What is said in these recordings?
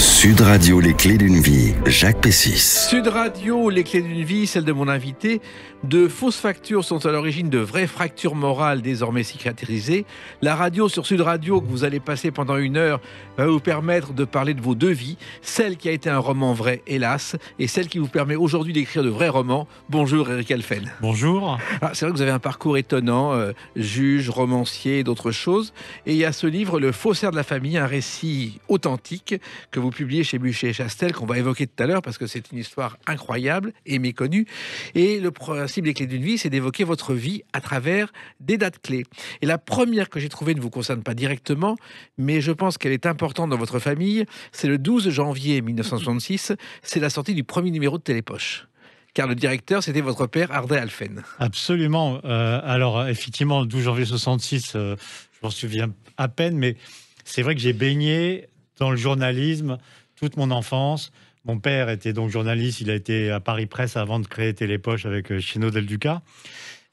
Sud Radio, les clés d'une vie, Jacques Pessis. Sud Radio, les clés d'une vie, celle de mon invité. De fausses factures sont à l'origine de vraies fractures morales désormais cicatrisées. La radio sur Sud Radio que vous allez passer pendant 1 heure va vous permettre de parler de vos 2 vies. Celle qui a été un roman vrai, hélas, et celle qui vous permet aujourd'hui d'écrire de vrais romans. Bonjour Eric Alphen. Bonjour. C'est vrai que vous avez un parcours étonnant, juge, romancier et d'autres choses. Et il y a ce livre, Le faussaire de la famille, un récit authentique que vous publiez chez Buchet et Chastel, qu'on va évoquer tout à l'heure parce que c'est une histoire incroyable et méconnue. Et le principe des clés d'une vie, c'est d'évoquer votre vie à travers des dates clés. Et la première que j'ai trouvée ne vous concerne pas directement, mais je pense qu'elle est importante dans votre famille. C'est le 12 janvier 1966. C'est la sortie du premier numéro de Télépoche. Car le directeur, c'était votre père, Ardé Alphen. Absolument. Alors, effectivement, le 12 janvier 66, je m'en souviens à peine, mais c'est vrai que j'ai baigné dans le journalisme toute mon enfance. Mon père était donc journaliste, il a été à Paris Presse avant de créer Télépoche avec Chino Del Duca.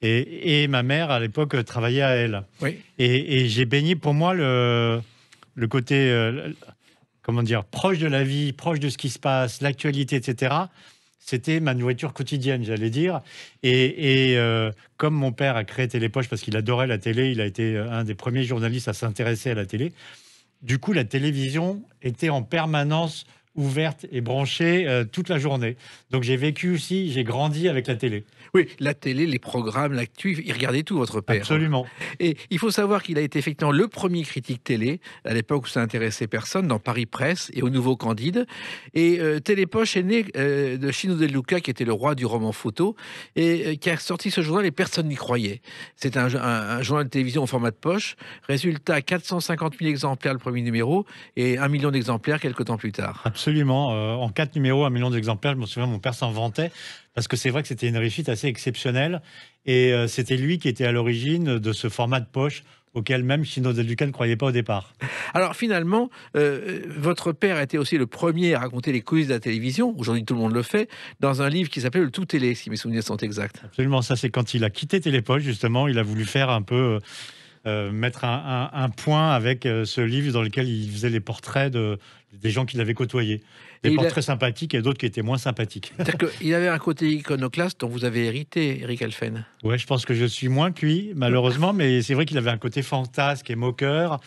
Et ma mère, à l'époque, travaillait à Elle. Oui. Et j'ai baigné, pour moi, le côté, comment dire, proche de la vie, proche de ce qui se passe, l'actualité, etc. C'était ma nourriture quotidienne, j'allais dire. Et comme mon père a créé Télépoche parce qu'il adorait la télé, il a été un des premiers journalistes à s'intéresser à la télé. Du coup, la télévision était en permanence ouverte et branchée toute la journée. Donc j'ai vécu aussi, j'ai grandi avec la télé. Oui, la télé, les programmes, l'actu, il regardait tout, votre père. Absolument. Et il faut savoir qu'il a été effectivement le premier critique télé, à l'époque où ça intéressait personne, dans Paris Presse et au Nouveau Candide. Et Télépoche est né de Chino Del Duca, qui était le roi du roman photo, et qui a sorti ce journal et personne n'y croyait. C'est un journal de télévision au format de poche. Résultat, 450 000 exemplaires le premier numéro, et 1 million d'exemplaires quelques temps plus tard. Absolument. En 4 numéros, 1 million d'exemplaires, je me souviens, mon père s'en vantait, parce que c'est vrai que c'était une réussite assez exceptionnelle. Et c'était lui qui était à l'origine de ce format de poche auquel même Chino Del Duca ne croyait pas au départ. Alors finalement, votre père était aussi le premier à raconter les coulisses de la télévision, aujourd'hui tout le monde le fait, dans un livre qui s'appelait Le Tout Télé, si mes souvenirs sont exacts. Absolument, ça c'est quand il a quitté Télépoche, justement, il a voulu faire un peu... mettre un point avec ce livre dans lequel il faisait les portraits des gens qu'il avait côtoyés. Des portraits sympathiques et d'autres qui étaient moins sympathiques. C'est-à-dire qu'il avait un côté iconoclaste dont vous avez hérité, Eric Alphen. Ouais, je pense que je suis moins que lui, malheureusement, mais c'est vrai qu'il avait un côté fantasque et moqueur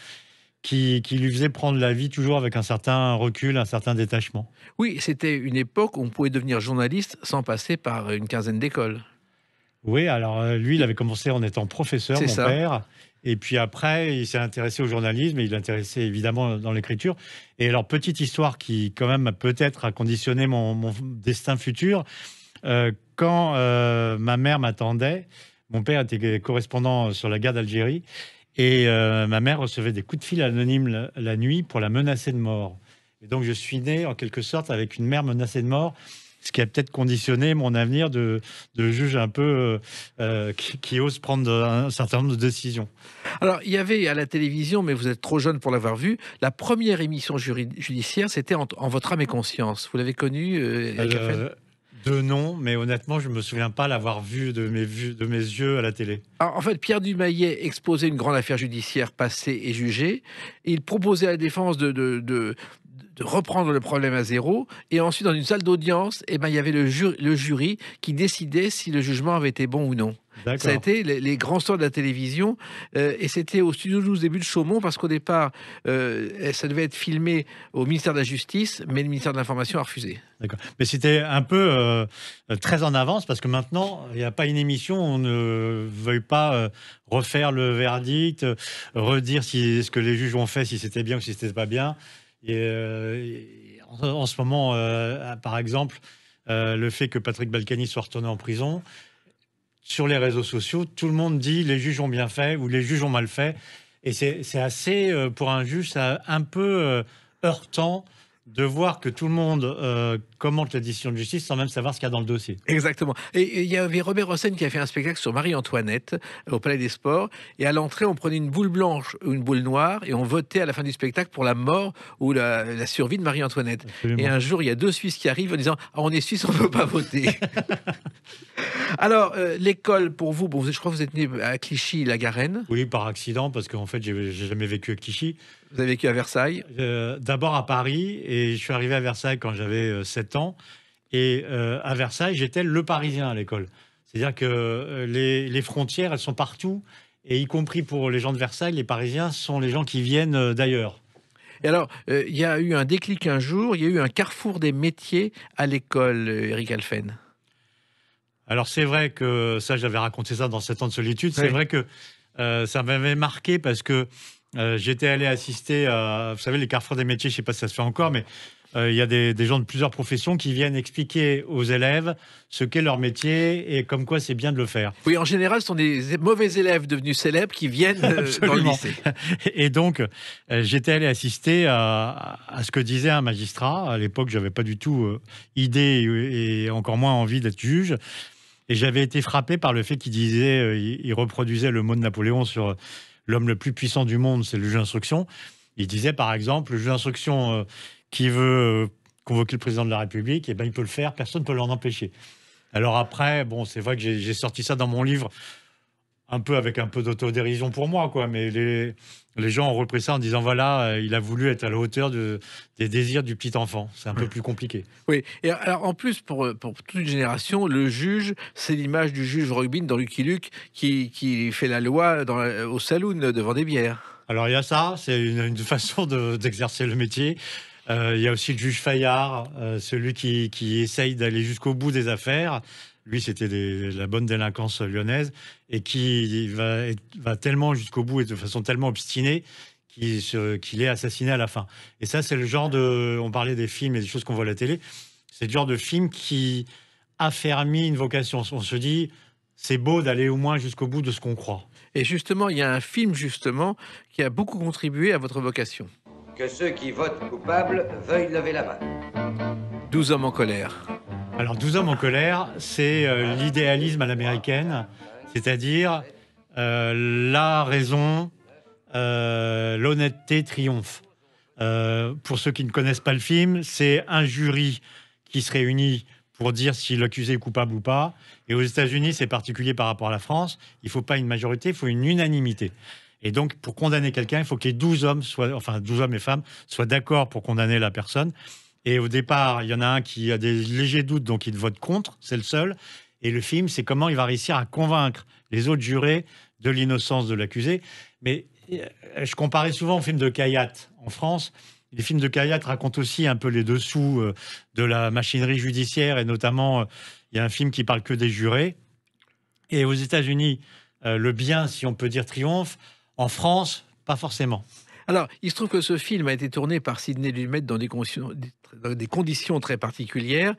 qui lui faisait prendre la vie toujours avec un certain recul, un certain détachement. Oui, c'était une époque où on pouvait devenir journaliste sans passer par une quinzaine d'écoles. Oui, alors lui, il avait commencé en étant professeur, mon père. Et puis après, il s'est intéressé au journalisme et il intéressé évidemment dans l'écriture. Et alors, petite histoire qui, quand même, peut-être a conditionné mon destin futur. Quand ma mère m'attendait, mon père était correspondant sur la guerre d'Algérie et ma mère recevait des coups de fil anonymes la nuit pour la menacer de mort. Et donc, je suis né, en quelque sorte, avec une mère menacée de mort, ce qui a peut-être conditionné mon avenir de juge un peu qui ose prendre un certain nombre de décisions. Alors, il y avait à la télévision, mais vous êtes trop jeune pour l'avoir vu, la première émission judiciaire, c'était en votre âme et conscience. Vous l'avez connue, de nom, mais honnêtement, je ne me souviens pas l'avoir vu de mes yeux à la télé. Alors, en fait, Pierre Dumayet exposait une grande affaire judiciaire passée et jugée. Il proposait à la défense de reprendre le problème à zéro. Et ensuite, dans une salle d'audience, il y avait le jury qui décidait si le jugement avait été bon ou non. Ça a été les grands stars de la télévision. Et c'était au Studio 12 début de Chaumont, parce qu'au départ, ça devait être filmé au ministère de la Justice, mais le ministère de l'Information a refusé. D'accord. Mais c'était un peu très en avance, parce que maintenant, il n'y a pas une émission où on ne veuille pas refaire le verdict, redire ce que les juges ont fait, si c'était bien ou si c'était pas bien. Et en ce moment, par exemple, le fait que Patrick Balkany soit retourné en prison, sur les réseaux sociaux, tout le monde dit les juges ont bien fait ou les juges ont mal fait. Et c'est assez, pour un juge, c'est un peu heurtant de voir que tout le monde commente la décision de justice sans même savoir ce qu'il y a dans le dossier. Exactement. Et il y avait Robert Hossein qui a fait un spectacle sur Marie-Antoinette au Palais des Sports. Et à l'entrée, on prenait une boule blanche ou une boule noire et on votait à la fin du spectacle pour la mort ou la survie de Marie-Antoinette. Et un jour, il y a 2 Suisses qui arrivent en disant « Ah, on est Suisse, on ne peut pas voter ». Alors, l'école, pour vous, bon, je crois que vous êtes né à Clichy-la-Garenne. Oui, par accident, parce qu'en fait, j'ai jamais vécu à Clichy. Vous avez vécu à Versailles. D'abord à Paris, et je suis arrivé à Versailles quand j'avais 7 ans. Et à Versailles, j'étais le Parisien à l'école. C'est-à-dire que les frontières, elles sont partout, et y compris pour les gens de Versailles, les Parisiens sont les gens qui viennent d'ailleurs. Et alors, il y a eu un déclic un jour, il y a eu un carrefour des métiers à l'école, Eric Alphen. Alors c'est vrai que ça, j'avais raconté ça dans 7 ans de solitude. C'est vrai que ça m'avait marqué parce que j'étais allé assister à, vous savez, les carrefours des métiers, je ne sais pas si ça se fait encore, mais il y a des gens de plusieurs professions qui viennent expliquer aux élèves ce qu'est leur métier et comme quoi c'est bien de le faire. Oui, en général, ce sont des mauvais élèves devenus célèbres qui viennent dans le lycée. Et donc, j'étais allé assister à ce que disait un magistrat. À l'époque, je n'avais pas du tout idée et encore moins envie d'être juge. Et j'avais été frappé par le fait qu'il disait, il reproduisait le mot de Napoléon sur l'homme le plus puissant du monde, c'est le juge d'instruction. Il disait, par exemple, le juge d'instruction qui veut convoquer le président de la République, eh ben, il peut le faire, personne ne peut l'en empêcher. Alors après, bon, c'est vrai que j'ai sorti ça dans mon livre, un peu avec un peu d'autodérision pour moi, quoi. Mais les gens ont repris ça en disant, voilà, il a voulu être à la hauteur des désirs du petit enfant. C'est un peu plus compliqué. Oui, et alors en plus, pour toute une génération, le juge, c'est l'image du juge Rubin dans Lucky Luke qui fait la loi au saloon devant des bières. Alors il y a ça, c'est une façon d'exercer le métier. Il y a aussi le juge Fayard, celui qui essaye d'aller jusqu'au bout des affaires. Lui, c'était la bonne délinquance lyonnaise et qui va tellement jusqu'au bout et de façon tellement obstinée qu'il est assassiné à la fin. Et ça, c'est le genre on parlait des films et des choses qu'on voit à la télé, c'est le genre de film qui affermit une vocation. On se dit, c'est beau d'aller au moins jusqu'au bout de ce qu'on croit. Et justement, il y a un film justement qui a beaucoup contribué à votre vocation. Que ceux qui votent coupables veuillent lever la main. 12 hommes en colère. Alors, 12 hommes en colère, c'est l'idéalisme à l'américaine, c'est-à-dire la raison, l'honnêteté triomphe. Pour ceux qui ne connaissent pas le film, c'est un jury qui se réunit pour dire si l'accusé est coupable ou pas. Et aux États-Unis, c'est particulier par rapport à la France. Il ne faut pas une majorité, il faut une unanimité. Et donc, pour condamner quelqu'un, il faut que les 12 hommes, 12 hommes et femmes, soient d'accord pour condamner la personne. Et au départ, il y en a un qui a des légers doutes, donc il vote contre, c'est le seul. Et le film, c'est comment il va réussir à convaincre les autres jurés de l'innocence de l'accusé. Mais je comparais souvent au film de Kayat en France. Les films de Kayat racontent aussi un peu les dessous de la machinerie judiciaire, et notamment, il y a un film qui parle que des jurés. Et aux États-Unis, le bien, si on peut dire, triomphe. En France, pas forcément. Alors, il se trouve que ce film a été tourné par Sidney Lumet dans des conditions très particulières.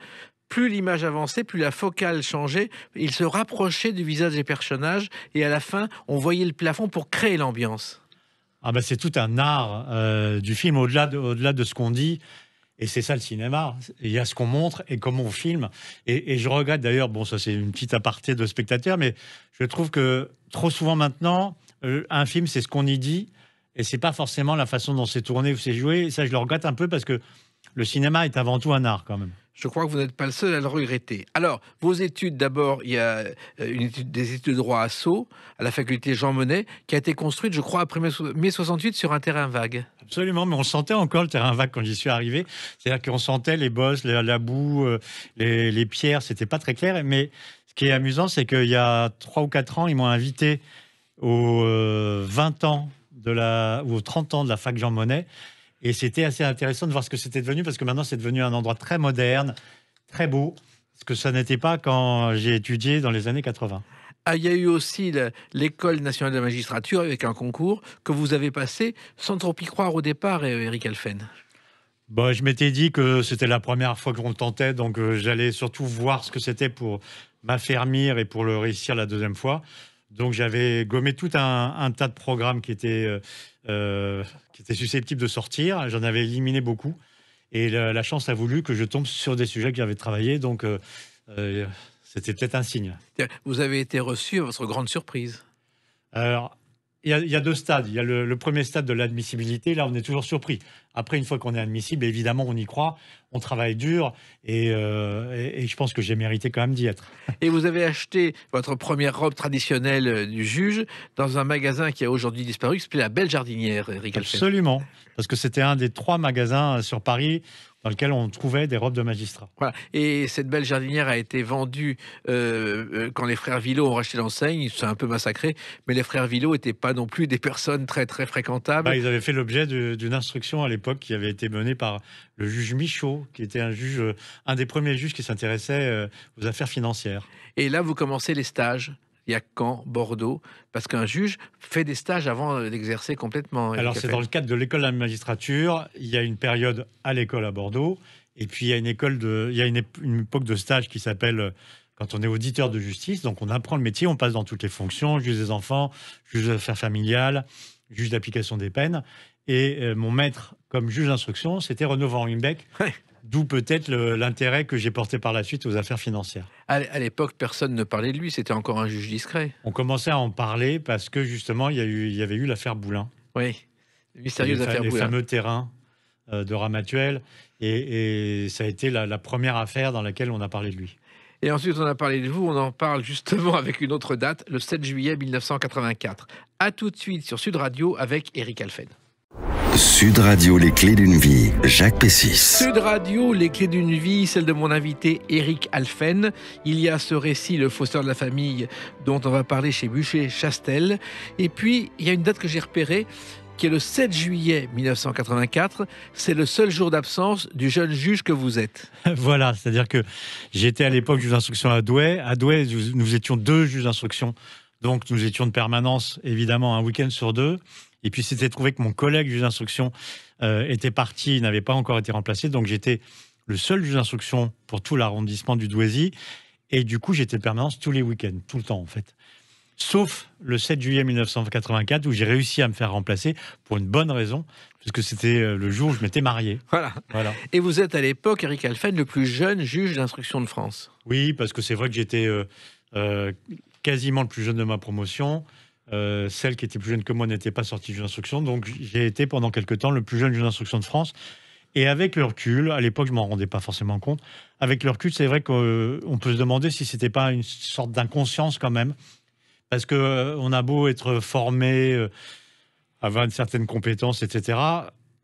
Plus l'image avançait, plus la focale changeait. Il se rapprochait du visage des personnages et à la fin, on voyait le plafond pour créer l'ambiance. Ah ben, c'est tout un art du film, au-delà de ce qu'on dit. Et c'est ça le cinéma. Il y a ce qu'on montre et comment on filme. Et je regrette d'ailleurs, bon, ça c'est une petite aparté de spectateur, mais je trouve que trop souvent maintenant, un film, c'est ce qu'on y dit. Et c'est pas forcément la façon dont c'est tourné ou c'est joué. Et ça, je le regrette un peu parce que le cinéma est avant tout un art quand même. Je crois que vous n'êtes pas le seul à le regretter. Alors, vos études, d'abord, il y a des études de droit à Sceaux, à la faculté Jean Monnet, qui a été construite, je crois, après mai 68 sur un terrain vague. Absolument, mais on sentait encore le terrain vague quand j'y suis arrivé. C'est-à-dire qu'on sentait les bosses, la boue, les pierres, c'était pas très clair. Mais ce qui est amusant, c'est qu'il y a 3 ou 4 ans, ils m'ont invité aux 20 ans ou aux 30 ans de la fac Jean Monnet. Et c'était assez intéressant de voir ce que c'était devenu, parce que maintenant, c'est devenu un endroit très moderne, très beau, ce que ça n'était pas quand j'ai étudié dans les années 80. Ah, il y a eu aussi l'École nationale de la magistrature avec un concours que vous avez passé sans trop y croire au départ, Eric Alphen. Bon, je m'étais dit que c'était la première fois qu'on le tentait, donc j'allais surtout voir ce que c'était pour m'affermir et pour le réussir la deuxième fois. Donc j'avais gommé tout un tas de programmes qui étaient susceptibles de sortir. J'en avais éliminé beaucoup. Et la chance a voulu que je tombe sur des sujets que j'avais travaillés. Donc c'était peut-être un signe. Vous avez été reçu à votre grande surprise. Alors, il y a deux stades. Il y a le premier stade de l'admissibilité. Là, on est toujours surpris. Après, une fois qu'on est admissible, évidemment, on y croit, on travaille dur et je pense que j'ai mérité quand même d'y être. Et vous avez acheté votre première robe traditionnelle du juge dans un magasin qui a aujourd'hui disparu, qui s'appelait La Belle Jardinière, Eric Alphen. Absolument, parce que c'était un des 3 magasins sur Paris dans lequel on trouvait des robes de magistrat. Voilà. Et cette Belle Jardinière a été vendue quand les frères Villot ont racheté l'enseigne. C'est un peu massacré, mais les frères Villot n'étaient pas non plus des personnes très très fréquentables. Ils avaient fait l'objet d'une instruction à l'époque qui avait été menée par le juge Michaud, qui était un des premiers juges qui s'intéressait aux affaires financières. Et là, vous commencez les stages. Il y a Caen, Bordeaux, parce qu'un juge fait des stages avant d'exercer complètement. Alors, c'est dans le cadre de l'école de la magistrature. Il y a une période à l'école à Bordeaux, et puis il y a une époque de stage qui s'appelle quand on est auditeur de justice. Donc, on apprend le métier, on passe dans toutes les fonctions, juge des enfants, juge des affaires familiales, juge d'application des peines. Et mon maître comme juge d'instruction, c'était Renaud Van Ruymbeck. Ouais. D'où peut-être l'intérêt que j'ai porté par la suite aux affaires financières. À l'époque, personne ne parlait de lui, c'était encore un juge discret. On commençait à en parler parce que justement, il y avait eu l'affaire Boulin. Oui, mystérieuse affaire Boulin. Les fameux terrains de Ramatuelle. Et ça a été la première affaire dans laquelle on a parlé de lui. Et ensuite, on a parlé de vous, on en parle justement avec une autre date, le 7 juillet 1984. A tout de suite sur Sud Radio avec Eric Alphen. Sud Radio, les clés d'une vie, Jacques Pessis. Sud Radio, les clés d'une vie, celle de mon invité Eric Alphen. Il y a ce récit, Le Fausseur de la famille, dont on va parler chez Buchet-Chastel. Et puis, il y a une date que j'ai repérée, qui est le 7 juillet 1984. C'est le seul jour d'absence du jeune juge que vous êtes. Voilà, c'est-à-dire que j'étais à l'époque juge d'instruction à Douai. À Douai, nous étions 2 juges d'instruction. Donc, nous étions de permanence, évidemment, un week-end sur 2. Et puis, c'était trouvé que mon collègue juge d'instruction était parti, n'avait pas encore été remplacé. Donc, j'étais le seul juge d'instruction pour tout l'arrondissement du Douaisis. Et du coup, j'étais de permanence tous les week-ends, tout le temps, en fait. Sauf le 7 juillet 1984, où j'ai réussi à me faire remplacer pour une bonne raison, puisque c'était le jour où je m'étais marié. Voilà. Et vous êtes à l'époque, Eric Alphen, le plus jeune juge d'instruction de France. Oui, parce que c'est vrai que j'étais quasiment le plus jeune de ma promotion. Celle qui était plus jeune que moi n'était pas sortie de juge d'instruction, donc j'ai été pendant quelque temps le plus jeune juge d'instruction de France. Et avec le recul, à l'époque je m'en rendais pas forcément compte, avec le recul c'est vrai qu'on peut se demander si c'était pas une sorte d'inconscience quand même, parce que on a beau être formé, avoir une certaine compétence, etc.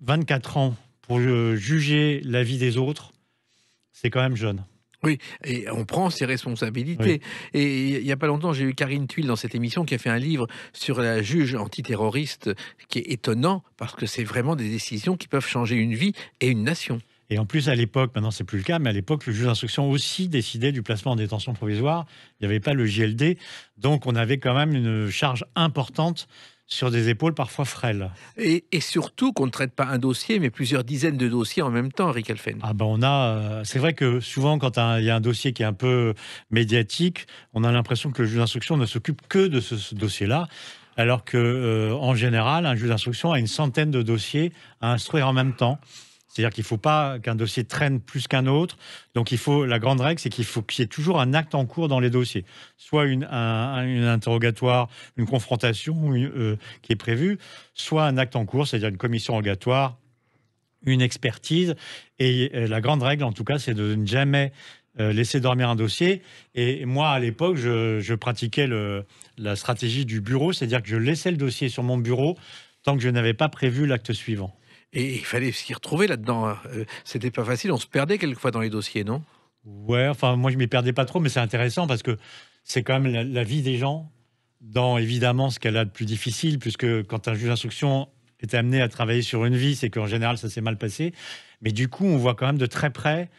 24 ans pour juger la vie des autres, c'est quand même jeune. Oui, et on prend ses responsabilités. Oui. Et il n'y a pas longtemps, j'ai eu Karine Thuil dans cette émission qui a fait un livre sur la juge antiterroriste qui est étonnant parce que c'est vraiment des décisions qui peuvent changer une vie et une nation. Et en plus, à l'époque, maintenant c'est plus le cas, mais à l'époque, le juge d'instruction aussi décidait du placement en détention provisoire. Il n'y avait pas le JLD, donc on avait quand même une charge importante sur des épaules parfois frêles. Et surtout qu'on ne traite pas un dossier, mais plusieurs dizaines de dossiers en même temps, Eric Alphen. Ah ben c'est vrai que souvent, quand il y a un dossier qui est un peu médiatique, on a l'impression que le juge d'instruction ne s'occupe que de ce dossier-là, alors que en général, un juge d'instruction a une centaine de dossiers à instruire en même temps. C'est-à-dire qu'il ne faut pas qu'un dossier traîne plus qu'un autre. Donc, la grande règle, c'est qu'il faut qu'il y ait toujours un acte en cours dans les dossiers. Soit une interrogatoire, une confrontation qui est prévue, soit un acte en cours, c'est-à-dire une commission rogatoire, une expertise. Et la grande règle, en tout cas, c'est de ne jamais laisser dormir un dossier. Et moi, à l'époque, je pratiquais la stratégie du bureau, c'est-à-dire que je laissais le dossier sur mon bureau tant que je n'avais pas prévu l'acte suivant. Et il fallait s'y retrouver là-dedans. C'était pas facile, on se perdait quelquefois dans les dossiers, non? Ouais, enfin, moi, je m'y perdais pas trop, mais c'est intéressant parce que c'est quand même la vie des gens dans, évidemment, ce qu'elle a de plus difficile, puisque quand un juge d'instruction est amené à travailler sur une vie, c'est qu'en général, ça s'est mal passé. Mais du coup, on voit quand même de très près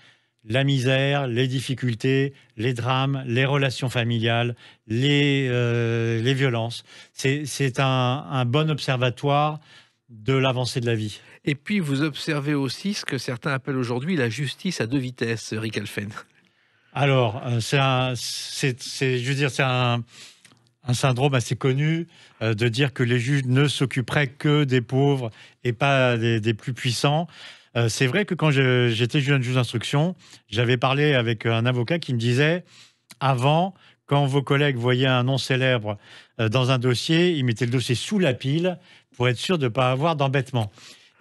la misère, les difficultés, les drames, les relations familiales, les violences. C'est un bon observatoire de l'avancée de la vie. Et puis, vous observez aussi ce que certains appellent aujourd'hui la justice à 2 vitesses, Eric Alphen. Alors, c'est un syndrome assez connu de dire que les juges ne s'occuperaient que des pauvres et pas des plus puissants. C'est vrai que quand j'étais jeune juge d'instruction, j'avais parlé avec un avocat qui me disait, avant, quand vos collègues voyaient un nom célèbre dans un dossier, ils mettaient le dossier sous la pile pour être sûr de ne pas avoir d'embêtement.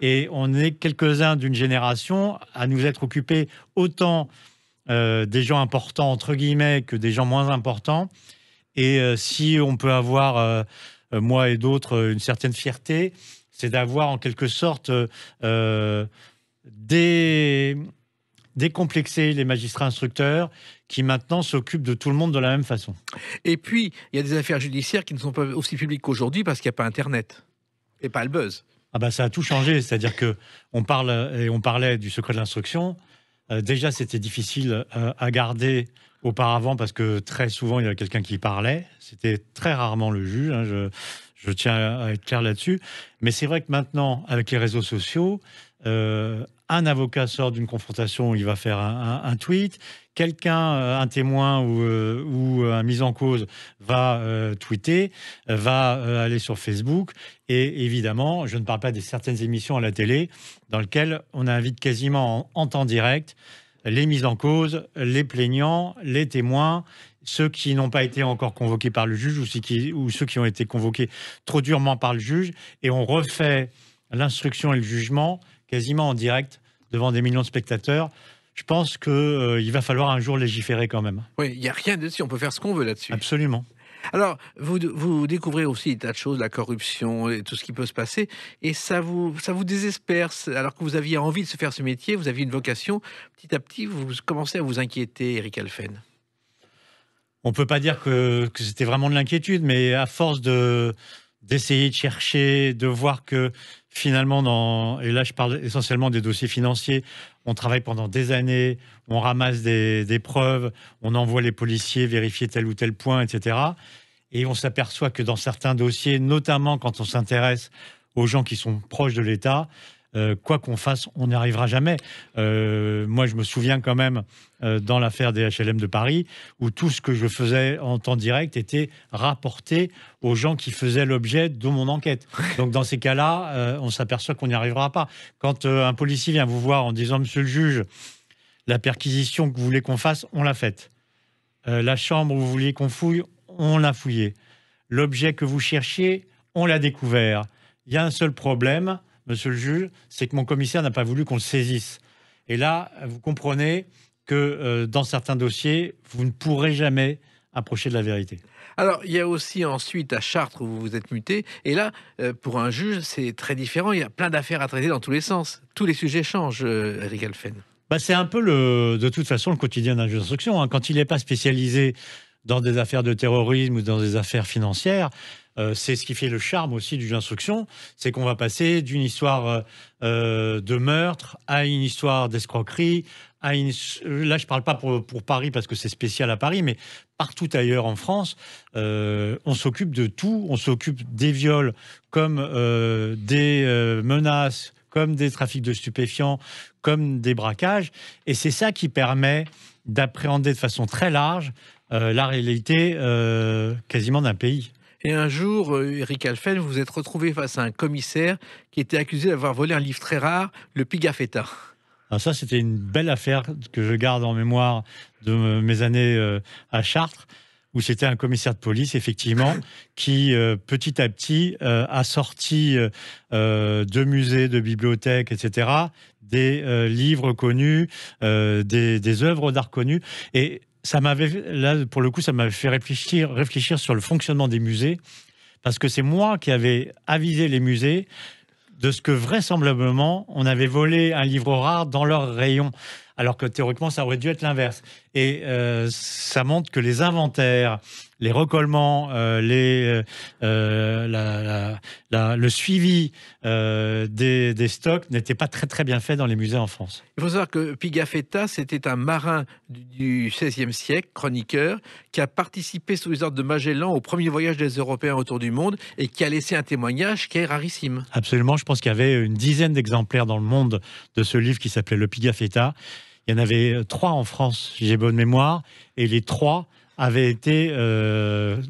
Et on est quelques-uns d'une génération à nous être occupés autant des gens importants, entre guillemets, que des gens moins importants. Et si on peut avoir, moi et d'autres, une certaine fierté, c'est d'avoir en quelque sorte décomplexé les magistrats instructeurs qui maintenant s'occupent de tout le monde de la même façon. Et puis, il y a des affaires judiciaires qui ne sont pas aussi publiques qu'aujourd'hui parce qu'il n'y a pas Internet et pas le buzz. Ah bah ça a tout changé, c'est-à-dire qu'on parlait du secret de l'instruction. Déjà, c'était difficile à garder auparavant parce que très souvent, il y avait quelqu'un qui parlait. C'était très rarement le juge, hein, je tiens à être clair là-dessus. Mais c'est vrai que maintenant, avec les réseaux sociaux, un avocat sort d'une confrontation, il va faire un tweet. Quelqu'un, un témoin ou un mis en cause va tweeter, va aller sur Facebook. Et évidemment, je ne parle pas de certaines émissions à la télé dans lesquelles on invite quasiment en temps direct les mises en cause, les plaignants, les témoins, ceux qui n'ont pas été encore convoqués par le juge ou ceux qui ont été convoqués trop durement par le juge. Et on refait l'instruction et le jugement quasiment en direct devant des millions de spectateurs. Je pense qu'il va falloir un jour légiférer quand même. Oui, il n'y a rien dessus, on peut faire ce qu'on veut là-dessus. Absolument. Alors, vous découvrez aussi des tas de choses, la corruption et tout ce qui peut se passer, et ça vous désespère. Alors que vous aviez envie de se faire ce métier, vous aviez une vocation, petit à petit, vous commencez à vous inquiéter, Eric Alphen. On ne peut pas dire que c'était vraiment de l'inquiétude, mais à force d'essayer de chercher, de voir que finalement, et là je parle essentiellement des dossiers financiers, on travaille pendant des années, on ramasse des preuves, on envoie les policiers vérifier tel ou tel point, etc. Et on s'aperçoit que dans certains dossiers, notamment quand on s'intéresse aux gens qui sont proches de l'État, quoi qu'on fasse, on n'y arrivera jamais. Moi, je me souviens quand même dans l'affaire des HLM de Paris, où tout ce que je faisais en temps direct était rapporté aux gens qui faisaient l'objet de mon enquête. Donc, dans ces cas-là, on s'aperçoit qu'on n'y arrivera pas. Quand un policier vient vous voir en disant « Monsieur le juge, la perquisition que vous voulez qu'on fasse, on l'a faite. La chambre où vous vouliez qu'on fouille, on l'a fouillée. L'objet que vous cherchiez, on l'a découvert. Il y a un seul problème, monsieur le juge, c'est que mon commissaire n'a pas voulu qu'on le saisisse. » Et là, vous comprenez que dans certains dossiers, vous ne pourrez jamais approcher de la vérité. Alors, il y a aussi ensuite à Chartres où vous vous êtes muté. Et là, pour un juge, c'est très différent. Il y a plein d'affaires à traiter dans tous les sens. Tous les sujets changent, Eric Alphen. C'est un peu, de toute façon, le quotidien d'un juge d'instruction. Quand il n'est pas spécialisé dans des affaires de terrorisme ou dans des affaires financières, c'est ce qui fait le charme aussi du juge d'instruction, c'est qu'on va passer d'une histoire de meurtre à une histoire d'escroquerie. Là, je ne parle pas pour Paris parce que c'est spécial à Paris, mais partout ailleurs en France, on s'occupe de tout. On s'occupe des viols comme des menaces, comme des trafics de stupéfiants, comme des braquages. Et c'est ça qui permet d'appréhender de façon très large la réalité quasiment d'un pays. Et un jour, Eric Alphen, vous vous êtes retrouvé face à un commissaire qui était accusé d'avoir volé un livre très rare, le Pigafetta. Alors ça, c'était une belle affaire que je garde en mémoire de mes années à Chartres, où c'était un commissaire de police, effectivement, qui, petit à petit, a sorti de musées, de bibliothèques, etc., des livres connus, des œuvres d'art connues. Et ça m'avait, là, pour le coup, ça m'avait fait réfléchir sur le fonctionnement des musées, parce que c'est moi qui avais avisé les musées de ce que vraisemblablement, on avait volé un livre rare dans leur rayon, alors que théoriquement, ça aurait dû être l'inverse. Et ça montre que les inventaires, les recollements, le suivi des stocks n'étaient pas très très bien faits dans les musées en France. Il faut savoir que Pigafetta, c'était un marin du XVIe siècle, chroniqueur, qui a participé sous les ordres de Magellan au premier voyage des Européens autour du monde et qui a laissé un témoignage qui est rarissime. Absolument, je pense qu'il y avait une dizaine d'exemplaires dans le monde de ce livre qui s'appelait Le Pigafetta. Il y en avait 3 en France, si j'ai bonne mémoire, et les 3 avaient été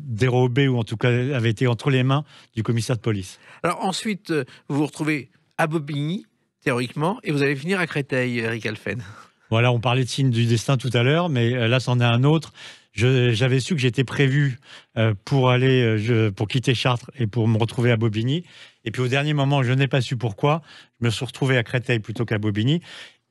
dérobés, ou en tout cas avaient été entre les mains du commissaire de police. Alors ensuite, vous vous retrouvez à Bobigny, théoriquement, et vous allez finir à Créteil, Eric Alphen. Voilà, on parlait de signes du destin tout à l'heure, mais là, c'en est un autre. J'avais su que j'étais prévu pour quitter Chartres et pour me retrouver à Bobigny. Et puis au dernier moment, je n'ai pas su pourquoi. Je me suis retrouvé à Créteil plutôt qu'à Bobigny.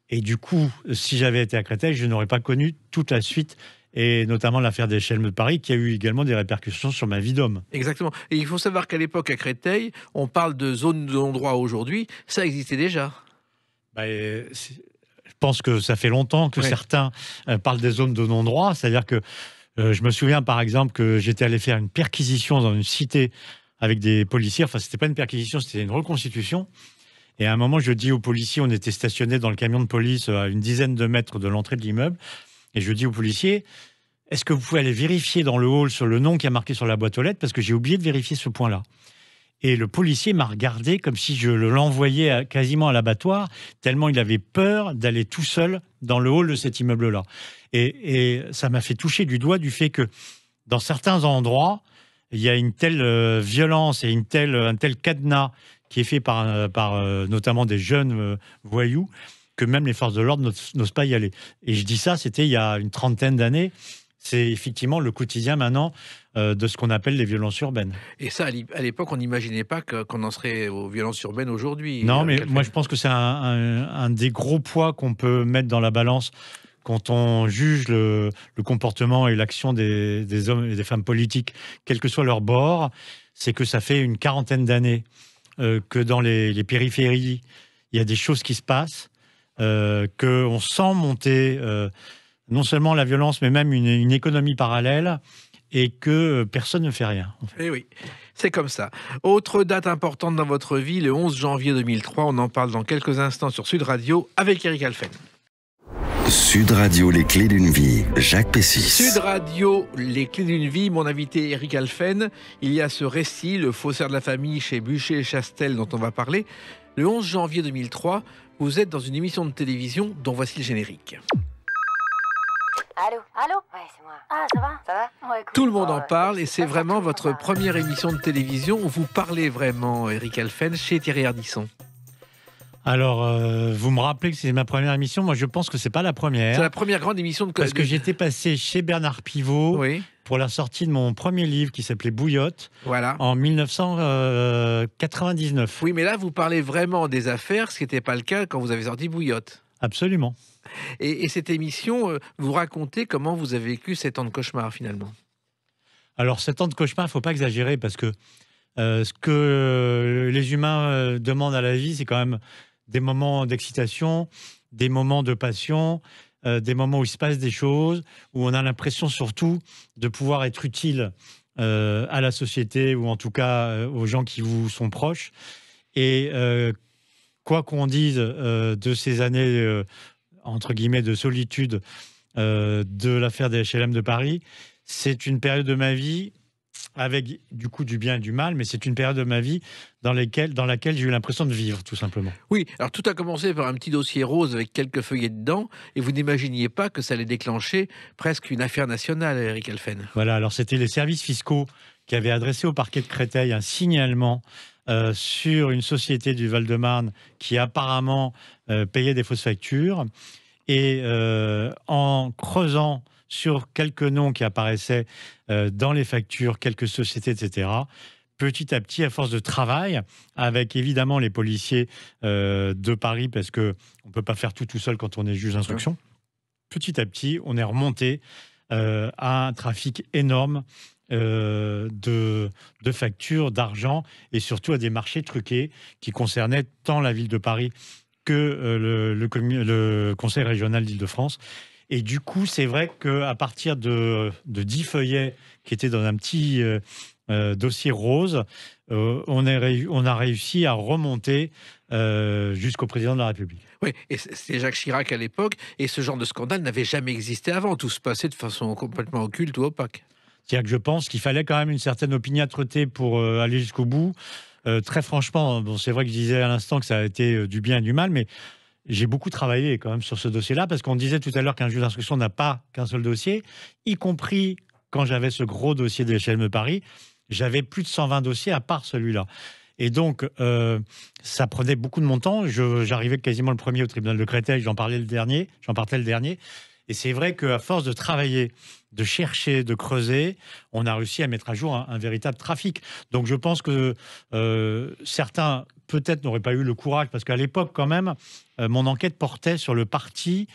Et du coup, si j'avais été à Créteil, je n'aurais pas connu toute la suite, et notamment l'affaire des Chelmes de Paris, qui a eu également des répercussions sur ma vie d'homme. Exactement. Et il faut savoir qu'à l'époque, à Créteil, on parle de zone de non-droit aujourd'hui. Ça existait déjà. Je pense que ça fait longtemps que certains parlent des zones de non-droit. C'est-à-dire que je me souviens, par exemple, que j'étais allé faire une perquisition dans une cité avec des policiers. Enfin, c'était pas une perquisition, c'était une reconstitution. Et à un moment, je dis aux policiers, on était stationnés dans le camion de police à une dizaine de mètres de l'entrée de l'immeuble. Et je dis aux policiers, est-ce que vous pouvez aller vérifier dans le hall sur le nom qui est marqué sur la boîte aux lettres, parce que j'ai oublié de vérifier ce point-là. Et le policier m'a regardé comme si je l'envoyais quasiment à l'abattoir, tellement il avait peur d'aller tout seul dans le hall de cet immeuble-là. Et ça m'a fait toucher du doigt du fait que dans certains endroits, il y a une telle violence et un tel cadenas qui est fait par notamment des jeunes voyous, que même les forces de l'ordre n'osent pas y aller. Et je dis ça, c'était il y a une trentaine d'années. C'est effectivement le quotidien maintenant de ce qu'on appelle les violences urbaines. Et ça, à l'époque, on n'imaginait pas qu'on en serait aux violences urbaines aujourd'hui. Non, mais moi je pense que c'est un des gros poids qu'on peut mettre dans la balance quand on juge le comportement et l'action des hommes et des femmes politiques, quel que soit leur bord. C'est que ça fait une quarantaine d'années que dans les périphéries, il y a des choses qui se passent. Qu'on sent monter non seulement la violence, mais même une économie parallèle, et que personne ne fait rien. En fait. Eh oui, c'est comme ça. Autre date importante dans votre vie, le 11 janvier 2003, on en parle dans quelques instants sur Sud Radio avec Eric Alphen. Sud Radio, les clés d'une vie, Jacques Pessis. Sud Radio, les clés d'une vie, mon invité Eric Alphen. Il y a ce récit, Le faussaire de la famille chez Buchet et Chastel, dont on va parler. Le 11 janvier 2003, vous êtes dans une émission de télévision dont voici le générique. Allô? Ouais, c'est moi. Ah, ça va? Ouais, cool. Tout le monde en parle et c'est vraiment votre première émission de télévision où vous parlez vraiment, Eric Alphen, chez Thierry Ardisson. Alors, vous me rappelez que c'est ma première émission. Moi, je pense que c'est pas la première. C'est la première grande émission de... Parce que j'étais passé chez Bernard Pivot pour la sortie de mon premier livre qui s'appelait Bouillotte en 1999. Oui, mais là, vous parlez vraiment des affaires, ce qui n'était pas le cas quand vous avez sorti Bouillotte. Absolument. Et cette émission, vous racontez comment vous avez vécu 7 ans de cauchemar, finalement. Alors, 7 ans de cauchemar, il ne faut pas exagérer, parce que ce que les humains demandent à la vie, c'est quand même des moments d'excitation, des moments de passion, des moments où il se passe des choses, où on a l'impression surtout de pouvoir être utile à la société, ou en tout cas aux gens qui vous sont proches. Et quoi qu'on dise de ces années, entre guillemets, de solitude de l'affaire des HLM de Paris, c'est une période de ma vie avec du coup du bien et du mal, mais c'est une période de ma vie dans laquelle j'ai eu l'impression de vivre, tout simplement. Oui, alors tout a commencé par un petit dossier rose avec quelques feuillets dedans, et vous n'imaginiez pas que ça allait déclencher presque une affaire nationale, Eric Alphen. Voilà, alors c'était les services fiscaux qui avaient adressé au parquet de Créteil un signalement sur une société du Val-de-Marne qui apparemment payait des fausses factures, et en creusant sur quelques noms qui apparaissaient dans les factures, quelques sociétés, etc., petit à petit, à force de travail, avec évidemment les policiers de Paris, parce qu'on ne peut pas faire tout seul quand on est juge d'instruction, petit à petit, on est remonté à un trafic énorme de factures, d'argent, et surtout à des marchés truqués qui concernaient tant la ville de Paris que le Conseil régional d'Île-de-France. Et du coup, c'est vrai qu'à partir de 10 feuillets qui étaient dans un petit dossier rose, on a réussi à remonter jusqu'au président de la République. Oui, et c'est Jacques Chirac à l'époque, et ce genre de scandale n'avait jamais existé avant. Tout se passait de façon complètement occulte ou opaque. C'est-à-dire que je pense qu'il fallait quand même une certaine opiniâtreté pour aller jusqu'au bout. Très franchement, bon, c'est vrai que je disais à l'instant que ça a été du bien et du mal, mais j'ai beaucoup travaillé quand même sur ce dossier-là, parce qu'on disait tout à l'heure qu'un juge d'instruction n'a pas qu'un seul dossier, y compris quand j'avais ce gros dossier de HLM Paris, j'avais plus de 120 dossiers à part celui-là. Et donc, ça prenait beaucoup de mon temps. J'arrivais quasiment le premier au tribunal de Créteil, j'en partais le dernier. Et c'est vrai qu'à force de travailler, de chercher, de creuser, on a réussi à mettre à jour un véritable trafic. Donc je pense que certains peut-être n'auraient pas eu le courage, parce qu'à l'époque quand même, mon enquête portait sur le parti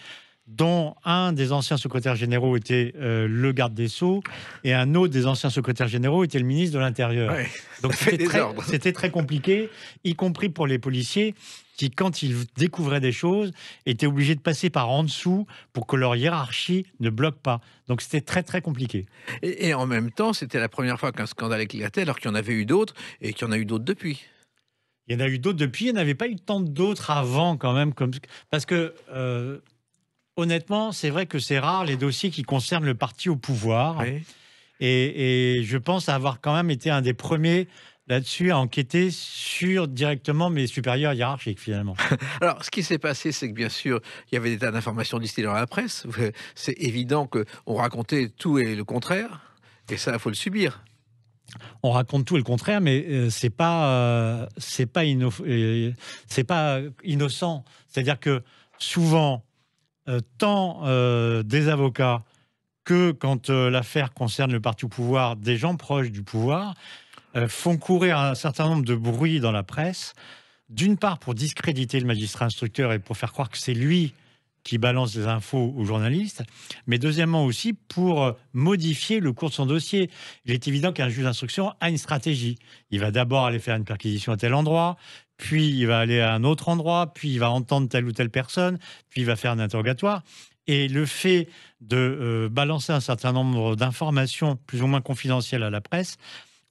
dont un des anciens secrétaires généraux était le garde des Sceaux et un autre des anciens secrétaires généraux était le ministre de l'Intérieur. Ouais, donc c'était très compliqué, y compris pour les policiers qui, quand ils découvraient des choses, étaient obligés de passer par en dessous pour que leur hiérarchie ne bloque pas. Donc c'était très très compliqué. Et en même temps, c'était la première fois qu'un scandale éclatait, alors qu'il y en avait eu d'autres, et qu'il y en a eu d'autres depuis. Il y en a eu d'autres depuis, il n'y en avait pas eu tant d'autres avant quand même. Parce que, honnêtement, c'est vrai que c'est rare les dossiers qui concernent le parti au pouvoir. Oui. Et je pense avoir quand même été un des premiers là-dessus à enquêter sur directement mes supérieurs hiérarchiques, finalement. Alors, ce qui s'est passé, c'est que bien sûr, il y avait des tas d'informations distillées dans la presse. C'est évident qu'on racontait tout et le contraire. Et ça, il faut le subir. On raconte tout et le contraire, mais c'est pas innocent. C'est-à-dire que souvent, tant des avocats que quand l'affaire concerne le parti au pouvoir, des gens proches du pouvoir font courir un certain nombre de bruits dans la presse, d'une part pour discréditer le magistrat instructeur et pour faire croire que c'est lui qui balance des infos aux journalistes, mais deuxièmement aussi pour modifier le cours de son dossier. Il est évident qu'un juge d'instruction a une stratégie. Il va d'abord aller faire une perquisition à tel endroit, puis il va aller à un autre endroit, puis il va entendre telle ou telle personne, puis il va faire un interrogatoire. Et le fait de balancer un certain nombre d'informations plus ou moins confidentielles à la presse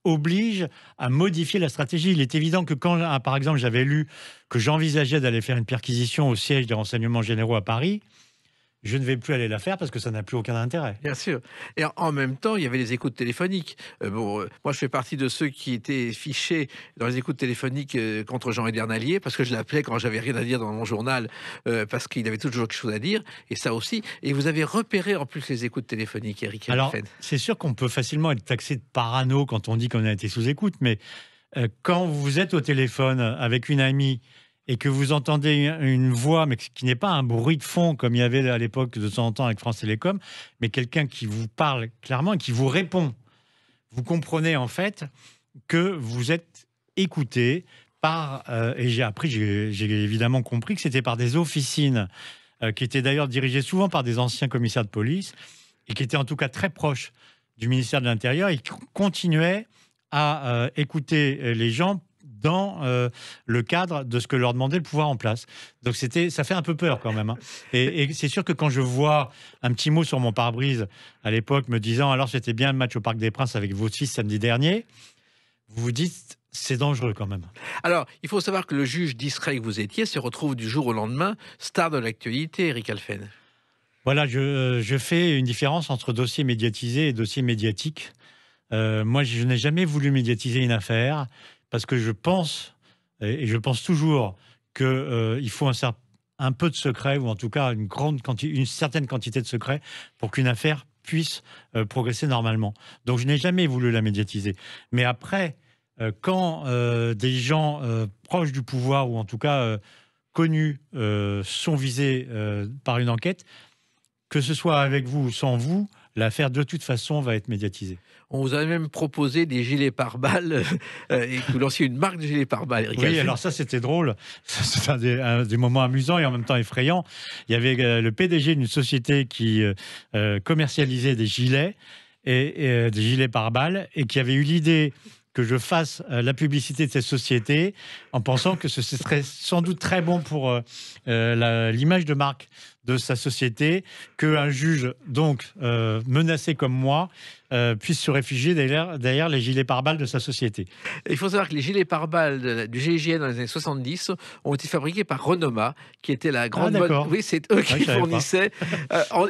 oblige à modifier la stratégie. Il est évident que quand, par exemple, j'avais lu que j'envisageais d'aller faire une perquisition au siège des renseignements généraux à Paris, je ne vais plus aller la faire parce que ça n'a plus aucun intérêt. Bien sûr. Et en même temps, il y avait les écoutes téléphoniques. Moi, je fais partie de ceux qui étaient fichés dans les écoutes téléphoniques contre Jean Edernalier, parce que je l'appelais quand j'avais rien à dire dans mon journal, parce qu'il avait toujours quelque chose à dire, et ça aussi. Et vous avez repéré en plus les écoutes téléphoniques, Eric Elfen. Alors, c'est sûr qu'on peut facilement être taxé de parano quand on dit qu'on a été sous écoute, mais quand vous êtes au téléphone avec une amie et que vous entendez une voix, mais qui n'est pas un bruit de fond comme il y avait à l'époque de temps en temps avec France Télécom, mais quelqu'un qui vous parle clairement et qui vous répond, vous comprenez en fait que vous êtes écouté par, et j'ai évidemment compris que c'était par des officines qui étaient d'ailleurs dirigées souvent par des anciens commissaires de police et qui étaient en tout cas très proches du ministère de l'Intérieur et qui continuaient à écouter les gens dans le cadre de ce que leur demandait le pouvoir en place. Donc ça fait un peu peur quand même. Hein. Et c'est sûr que quand je vois un petit mot sur mon pare-brise à l'époque me disant « Alors c'était bien le match au Parc des Princes avec vos fils samedi dernier », vous vous dites « C'est dangereux quand même ». Alors, il faut savoir que le juge distrait que vous étiez se retrouve du jour au lendemain star de l'actualité, Eric Elfen. Voilà, je fais une différence entre dossier médiatisé et dossier médiatique. Moi, je n'ai jamais voulu médiatiser une affaire parce que je pense, et je pense toujours, qu'il faut un peu de secret, ou en tout cas une certaine quantité de secret pour qu'une affaire puisse progresser normalement. Donc, je n'ai jamais voulu la médiatiser. Mais après, quand des gens proches du pouvoir, ou en tout cas connus, sont visés par une enquête, que ce soit avec vous ou sans vous, l'affaire de toute façon va être médiatisée. On vous a même proposé des gilets pare-balles et que vous lanciez une marque de gilets pare-balles, Eric Oui, Elfen. alors ça c'était drôle, c'est un des moments amusants et en même temps effrayants. Il y avait le PDG d'une société qui commercialisait des gilets et des gilets pare-balles et qui avait eu l'idée que je fasse la publicité de cette société en pensant que ce serait sans doute très bon pour l'image de marque de sa société, qu'un juge donc menacé comme moi puisse se réfugier derrière les gilets pare-balles de sa société. Il faut savoir que les gilets pare-balles du GIGN dans les années 70 ont été fabriqués par Renoma, qui était la grande bonne... Oui, c'est eux qui fournissaient.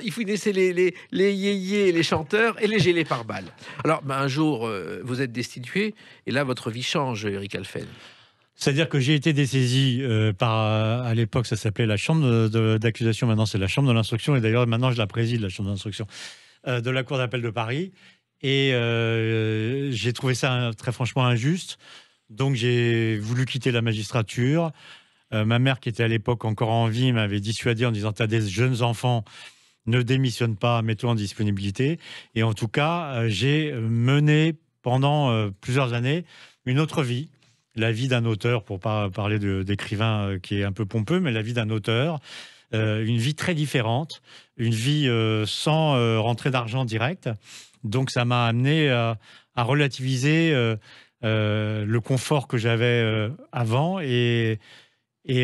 Ils fournissaient les yéyés, les chanteurs et les gilets pare-balles. Alors, un jour, vous êtes destitué et là, votre vie change, Eric Elfen. C'est-à-dire que j'ai été dessaisi à l'époque, ça s'appelait la chambre d'accusation, maintenant c'est la chambre de l'instruction, et d'ailleurs maintenant je la préside, la chambre d'instruction, de la Cour d'appel de Paris. Et j'ai trouvé ça très franchement injuste. Donc j'ai voulu quitter la magistrature. Ma mère, qui était à l'époque encore en vie, m'avait dissuadé en disant « T'as des jeunes enfants, ne démissionne pas, mets-toi en disponibilité. Et en tout cas, j'ai mené pendant plusieurs années une autre vie. La vie d'un auteur, pour pas parler d'écrivain qui est un peu pompeux, mais la vie d'un auteur, une vie très différente, une vie sans rentrée d'argent directe. Donc ça m'a amené à relativiser le confort que j'avais avant et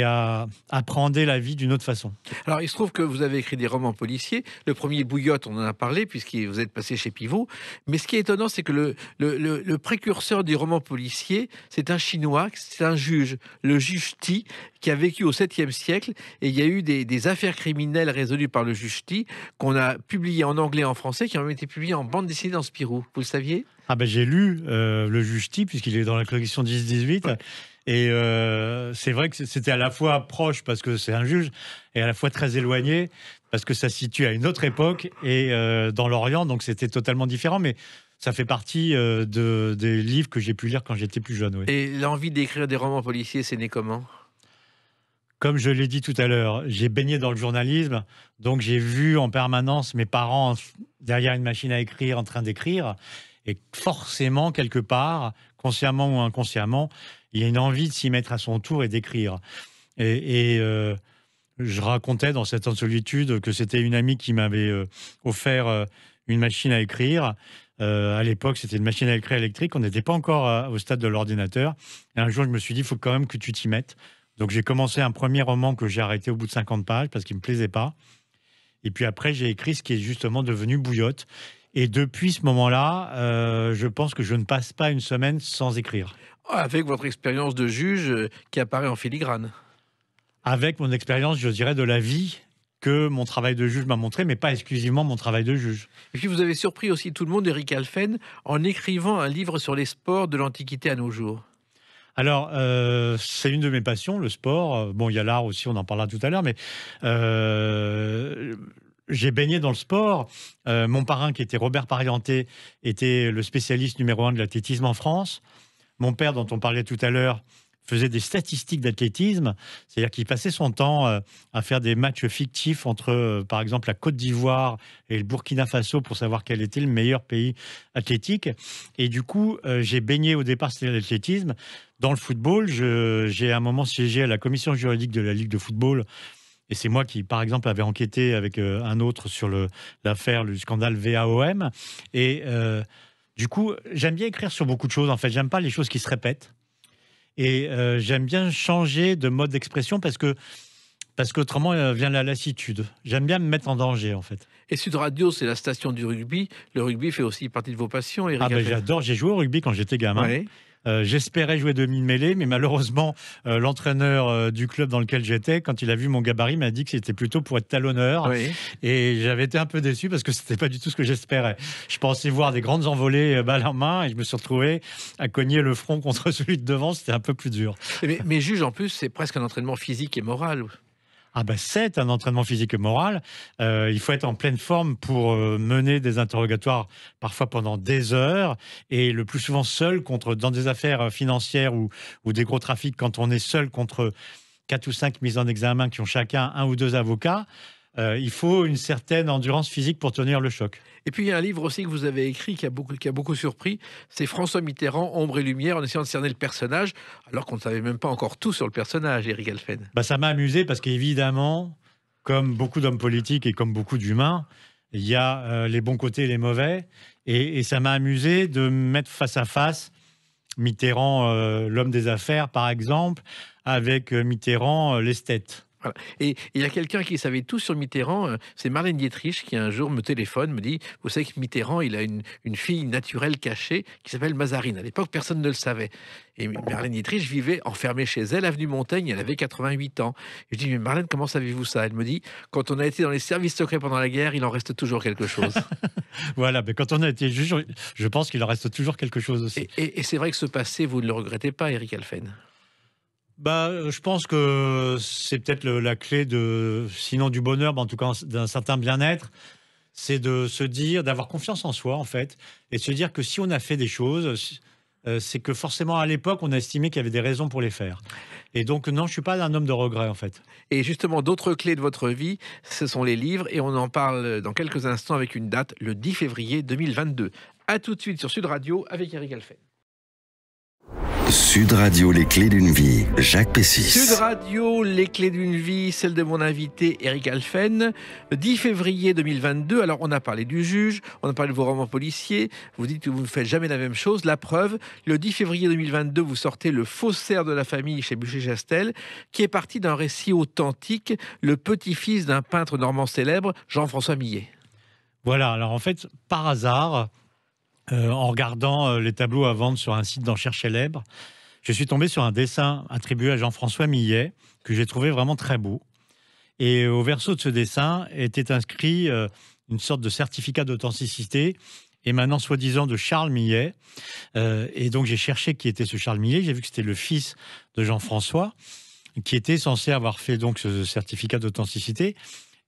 à appréhender la vie d'une autre façon. Alors, il se trouve que vous avez écrit des romans policiers. Le premier, Bouillotte, on en a parlé, puisque vous êtes passé chez Pivot. Mais ce qui est étonnant, c'est que le précurseur du roman policier, c'est un Chinois, c'est un juge, le juge Ti, qui a vécu au 7e siècle. Et il y a eu des affaires criminelles résolues par le juge Ti, qu'on a publiées en anglais et en français, qui ont même été publiées en bande dessinée dans Spirou. Vous le saviez? Ah ben, j'ai lu le juge Ti, puisqu'il est dans la collection 10-18. Ouais. Et c'est vrai que c'était à la fois proche parce que c'est un juge et à la fois très éloigné parce que ça se situe à une autre époque et dans l'Orient, donc c'était totalement différent. Mais ça fait partie des livres que j'ai pu lire quand j'étais plus jeune. Oui. Et l'envie d'écrire des romans policiers, c'est né comment? Comme je l'ai dit tout à l'heure, j'ai baigné dans le journalisme, donc j'ai vu en permanence mes parents derrière une machine à écrire, en train d'écrire. Et forcément, quelque part, consciemment ou inconsciemment, il y a une envie de s'y mettre à son tour et d'écrire. Et je racontais dans cette solitude que c'était une amie qui m'avait offert une machine à écrire. À l'époque, c'était une machine à écrire électrique. On n'était pas encore au stade de l'ordinateur. Et un jour, je me suis dit, il faut quand même que tu t'y mettes. Donc, j'ai commencé un premier roman que j'ai arrêté au bout de 50 pages parce qu'il ne me plaisait pas. Et puis après, j'ai écrit ce qui est justement devenu Bouillotte. Et depuis ce moment-là, je pense que je ne passe pas une semaine sans écrire. Avec votre expérience de juge qui apparaît en filigrane. Avec mon expérience, je dirais, de la vie que mon travail de juge m'a montré, mais pas exclusivement mon travail de juge. Et puis vous avez surpris aussi tout le monde, Eric Halphen, en écrivant un livre sur les sports de l'Antiquité à nos jours. Alors, c'est une de mes passions, le sport. Bon, il y a l'art aussi, on en parlera tout à l'heure, mais... j'ai baigné dans le sport. Mon parrain, qui était Robert Parienté, était le spécialiste numéro 1 de l'athlétisme en France. Mon père, dont on parlait tout à l'heure, faisait des statistiques d'athlétisme. C'est-à-dire qu'il passait son temps à faire des matchs fictifs entre, par exemple, la Côte d'Ivoire et le Burkina Faso pour savoir quel était le meilleur pays athlétique. Et du coup, j'ai baigné au départ, c'était l'athlétisme. Dans le football, j'ai à un moment siégé à la commission juridique de la Ligue de football. Et c'est moi qui, par exemple, avais enquêté avec un autre sur l'affaire, le scandale VAOM. Et du coup, j'aime bien écrire sur beaucoup de choses. En fait, j'aime pas les choses qui se répètent. Et j'aime bien changer de mode d'expression parce qu'autrement vient la lassitude. J'aime bien me mettre en danger, en fait. Et Sud Radio, c'est la station du rugby. Le rugby fait aussi partie de vos passions, Eric Halphen. J'adore. J'ai joué au rugby quand j'étais gamin. Ouais. J'espérais jouer demi-mêlée, mais malheureusement, l'entraîneur du club dans lequel j'étais, quand il a vu mon gabarit, m'a dit que c'était plutôt pour être talonneur. Oui. Et j'avais été un peu déçu parce que c'était pas du tout ce que j'espérais. Je pensais voir des grandes envolées balle en main et je me suis retrouvé à cogner le front contre celui de devant. C'était un peu plus dur. Mais juge, en plus, c'est presque un entraînement physique et moral. Ah ben, c'est un entraînement physique et moral. Il faut être en pleine forme pour mener des interrogatoires parfois pendant des heures et le plus souvent seul dans des affaires financières ou des gros trafics, quand on est seul contre 4 ou 5 mises en examen qui ont chacun 1 ou 2 avocats. Il faut une certaine endurance physique pour tenir le choc. Et puis il y a un livre aussi que vous avez écrit qui a beaucoup surpris, c'est François Mitterrand, Ombre et lumière, en essayant de cerner le personnage, alors qu'on ne savait même pas encore tout sur le personnage, Eric Halphen. Ça m'a amusé parce qu'évidemment, comme beaucoup d'hommes politiques et comme beaucoup d'humains, il y a les bons côtés et les mauvais, et ça m'a amusé de mettre face à face Mitterrand, l'homme des affaires par exemple, avec Mitterrand, l'esthète. Voilà. Et il y a quelqu'un qui savait tout sur Mitterrand, c'est Marlène Dietrich, qui un jour me téléphone, me dit, vous savez que Mitterrand, il a une fille naturelle cachée qui s'appelle Mazarine. À l'époque, personne ne le savait. Et Marlène Dietrich vivait enfermée chez elle, avenue Montaigne, elle avait 88 ans. Et je dis, mais Marlène, comment savez-vous ça? Elle me dit, quand on a été dans les services secrets pendant la guerre, il en reste toujours quelque chose. Voilà, mais quand on a été juge, je pense qu'il en reste toujours quelque chose aussi. Et c'est vrai que ce passé, vous ne le regrettez pas, Eric Halphen? Je pense que c'est peut-être la clé sinon du bonheur, mais en tout cas d'un certain bien-être, c'est de se dire, d'avoir confiance en soi en fait, et de se dire que si on a fait des choses, c'est que forcément, à l'époque, on a estimé qu'il y avait des raisons pour les faire. Et donc, non, je ne suis pas un homme de regret, en fait. Et justement, d'autres clés de votre vie, ce sont les livres, et on en parle dans quelques instants avec une date, le 10 février 2022. A tout de suite sur Sud Radio avec Eric Alphen. Sud Radio, les clés d'une vie, Jacques Pessis. Sud Radio, les clés d'une vie, celle de mon invité Eric Alphen. 10 février 2022, alors on a parlé du juge, on a parlé de vos romans policiers, vous dites que vous ne faites jamais la même chose, la preuve, le 10 février 2022, vous sortez Le faussaire de la famille chez Buchet-Chastel, qui est parti d'un récit authentique, le petit-fils d'un peintre normand célèbre, Jean-François Millet. Voilà, alors en fait, par hasard, en regardant les tableaux à vendre sur un site d'enchères célèbre, je suis tombé sur un dessin attribué à Jean-François Millet, que j'ai trouvé vraiment très beau. Et au verso de ce dessin était inscrit une sorte de certificat d'authenticité émanant soi-disant de Charles Millet. Et donc j'ai cherché qui était ce Charles Millet. J'ai vu que c'était le fils de Jean-François, qui était censé avoir fait donc ce certificat d'authenticité.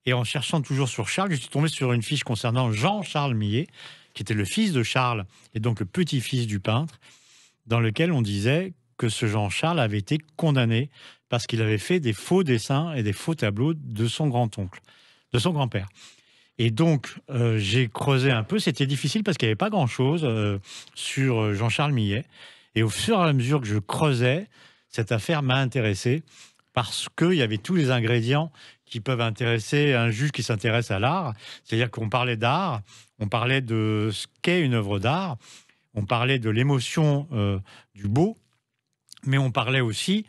Et en cherchant toujours sur Charles, je suis tombé sur une fiche concernant Jean-Charles Millet, qui était le fils de Charles et donc le petit-fils du peintre, dans lequel on disait que ce Jean-Charles avait été condamné parce qu'il avait fait des faux dessins et des faux tableaux de son grand-oncle, de son grand-père. Et donc, j'ai creusé un peu. C'était difficile parce qu'il n'y avait pas grand-chose sur Jean-Charles Millet. Et au fur et à mesure que je creusais, cette affaire m'a intéressé parce qu'il y avait tous les ingrédients qui peuvent intéresser un juge qui s'intéresse à l'art. C'est-à-dire qu'on parlait d'art, on parlait de ce qu'est une œuvre d'art, on parlait de l'émotion du beau, mais on parlait aussi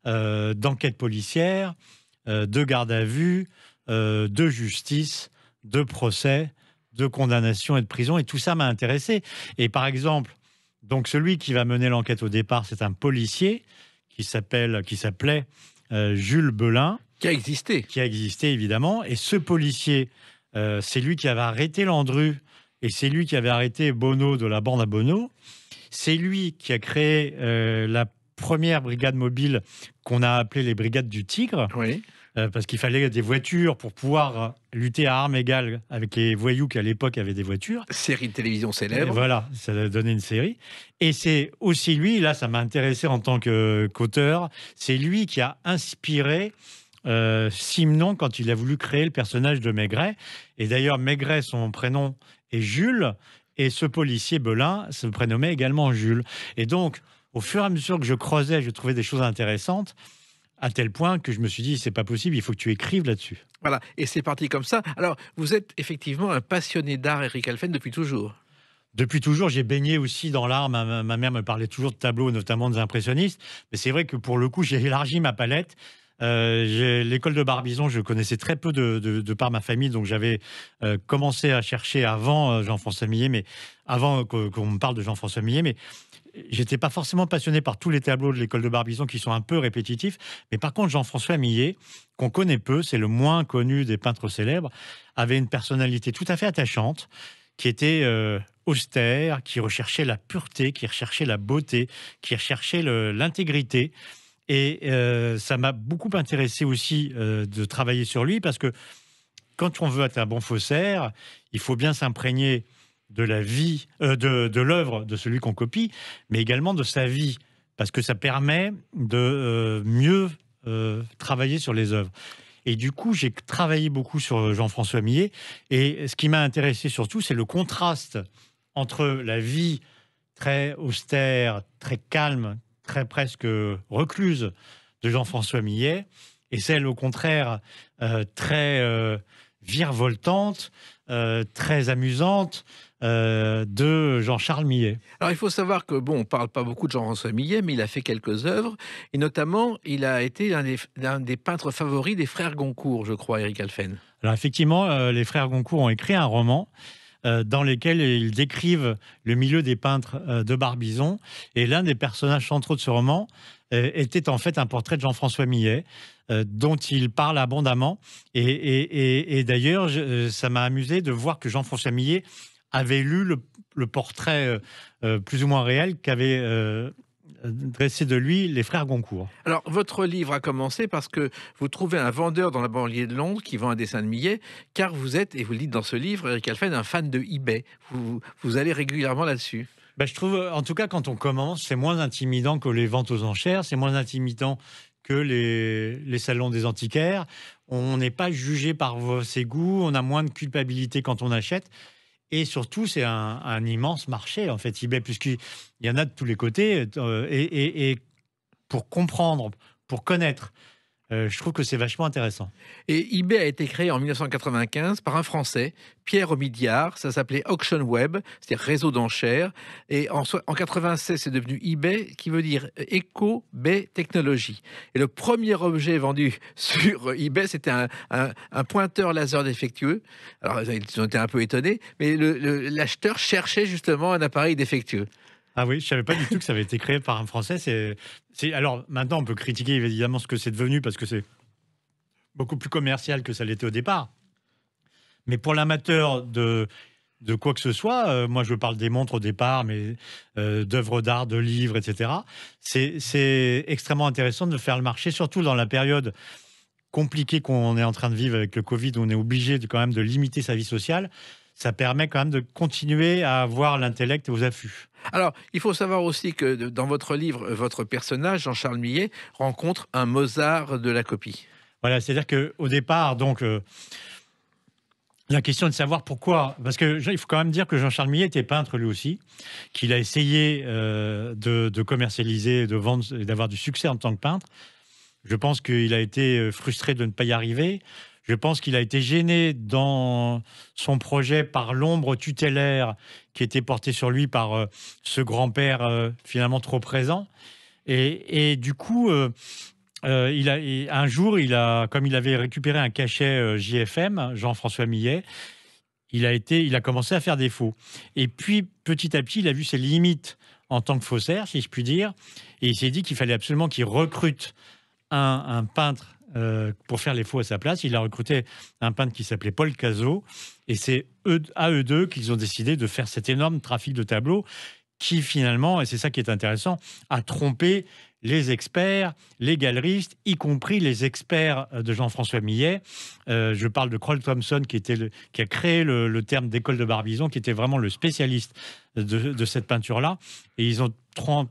d'enquête policière, de garde à vue, de justice, de procès, de condamnation et de prison. Et tout ça m'a intéressé. Et par exemple, donc celui qui va mener l'enquête au départ, c'est un policier qui s'appelait Jules Belin. Qui a existé. Qui a existé, évidemment. Et ce policier, c'est lui qui avait arrêté Landru et c'est lui qui avait arrêté Bono de la bande à Bono. C'est lui qui a créé la première brigade mobile qu'on a appelée les brigades du Tigre. Oui. Parce qu'il fallait des voitures pour pouvoir lutter à armes égales avec les voyous qui, à l'époque, avaient des voitures. Série de télévision célèbre. Et voilà, ça a donné une série. Et c'est aussi lui, là, ça m'a intéressé en tant qu'auteur, c'est lui qui a inspiré Simenon quand il a voulu créer le personnage de Maigret. Et d'ailleurs, Maigret, son prénom est Jules, et ce policier Belin se prénommait également Jules. Et donc, au fur et à mesure que je creusais, je trouvais des choses intéressantes, à tel point que je me suis dit, c'est pas possible, il faut que tu écrives là-dessus. Voilà, et c'est parti comme ça. Alors, vous êtes effectivement un passionné d'art, Eric Alphen, depuis toujours. Depuis toujours, j'ai baigné aussi dans l'art. Ma mère me parlait toujours de tableaux, notamment des impressionnistes. Mais c'est vrai que pour le coup, j'ai élargi ma palette. L'école de Barbizon, je connaissais très peu de par ma famille, donc j'avais commencé à chercher avant Jean-François Millet, mais avant qu'on me parle de Jean-François Millet, mais j'étais pas forcément passionné par tous les tableaux de l'école de Barbizon qui sont un peu répétitifs. Mais par contre, Jean-François Millet, qu'on connaît peu, c'est le moins connu des peintres célèbres, avait une personnalité tout à fait attachante, qui était austère, qui recherchait la pureté, qui recherchait la beauté, qui recherchait l'intégrité. Et ça m'a beaucoup intéressé aussi de travailler sur lui, parce que quand on veut être un bon faussaire, il faut bien s'imprégner de la vie, de l'œuvre de celui qu'on copie, mais également de sa vie, parce que ça permet de mieux travailler sur les œuvres. Et du coup, j'ai travaillé beaucoup sur Jean-François Millet, et ce qui m'a intéressé surtout, c'est le contraste entre la vie très austère, très calme, très presque recluse de Jean-François Millet, et celle au contraire très virevoltante, très amusante de Jean-Charles Millet. Alors il faut savoir que on parle pas beaucoup de Jean-François Millet, mais il a fait quelques œuvres, et notamment il a été l'un des peintres favoris des frères Goncourt, je crois, Eric Alphen. Alors effectivement, les frères Goncourt ont écrit un roman dans lequel ils décrivent le milieu des peintres de Barbizon, et l'un des personnages centraux de ce roman était en fait un portrait de Jean-François Millet, dont il parle abondamment, et d'ailleurs ça m'a amusé de voir que Jean-François Millet avait lu le portrait plus ou moins réel qu'avaient dressé de lui les frères Goncourt. Alors, votre livre a commencé parce que vous trouvez un vendeur dans la banlieue de Londres qui vend un dessin de Millet, car vous êtes, et vous le dites dans ce livre, Eric Alphen, un fan de eBay. Vous allez régulièrement là-dessus. Je trouve, en tout cas, quand on commence, c'est moins intimidant que les ventes aux enchères, c'est moins intimidant que les salons des antiquaires. On n'est pas jugé par ses goûts, on a moins de culpabilité quand on achète. Et surtout, c'est un immense marché, en fait, eBay, puisqu'il y en a de tous les côtés. Et pour comprendre, pour connaître, je trouve que c'est vachement intéressant. Et eBay a été créé en 1995 par un Français, Pierre Omidyar. Ça s'appelait Auction Web, c'est-à-dire réseau d'enchères. Et en 96, c'est devenu eBay, qui veut dire Eco Bay Technology. Et le premier objet vendu sur eBay, c'était un pointeur laser défectueux. Alors, ils ont été un peu étonnés, mais l'acheteur cherchait justement un appareil défectueux. Ah oui, je ne savais pas du tout que ça avait été créé par un Français. Alors maintenant, on peut critiquer évidemment ce que c'est devenu parce que c'est beaucoup plus commercial que ça l'était au départ. Mais pour l'amateur de quoi que ce soit, moi je parle des montres au départ, mais d'œuvres d'art, de livres, etc. C'est extrêmement intéressant de faire le marché, surtout dans la période compliquée qu'on est en train de vivre avec le Covid, où on est obligé quand même de limiter sa vie sociale. Ça permet quand même de continuer à avoir l'intellect aux affûts. Alors, il faut savoir aussi que dans votre livre, votre personnage, Jean-Charles Millet, rencontre un Mozart de la copie. Voilà, c'est-à-dire qu'au départ, donc, la question est de savoir pourquoi. Parce qu'il faut quand même dire que Jean-Charles Millet était peintre lui aussi, qu'il a essayé de commercialiser, de vendre et d'avoir du succès en tant que peintre. Je pense qu'il a été frustré de ne pas y arriver. Je pense qu'il a été gêné dans son projet par l'ombre tutélaire qui était portée sur lui par ce grand-père finalement trop présent. Et du coup, un jour, comme il avait récupéré un cachet JFM, Jean-François Millet, il a commencé à faire des faux. Et puis, petit à petit, il a vu ses limites en tant que faussaire, si je puis dire, et il s'est dit qu'il fallait absolument qu'il recrute un peintre pour faire les faux à sa place. Il a recruté un peintre qui s'appelait Paul Cazot, et c'est à eux deux qu'ils ont décidé de faire cet énorme trafic de tableaux qui finalement, et c'est ça qui est intéressant, a trompé les experts, les galeristes, y compris les experts de Jean-François Millet. Je parle de Kroll Thompson, qui a créé le terme d'école de Barbizon, qui était vraiment le spécialiste de cette peinture-là. Et ils ont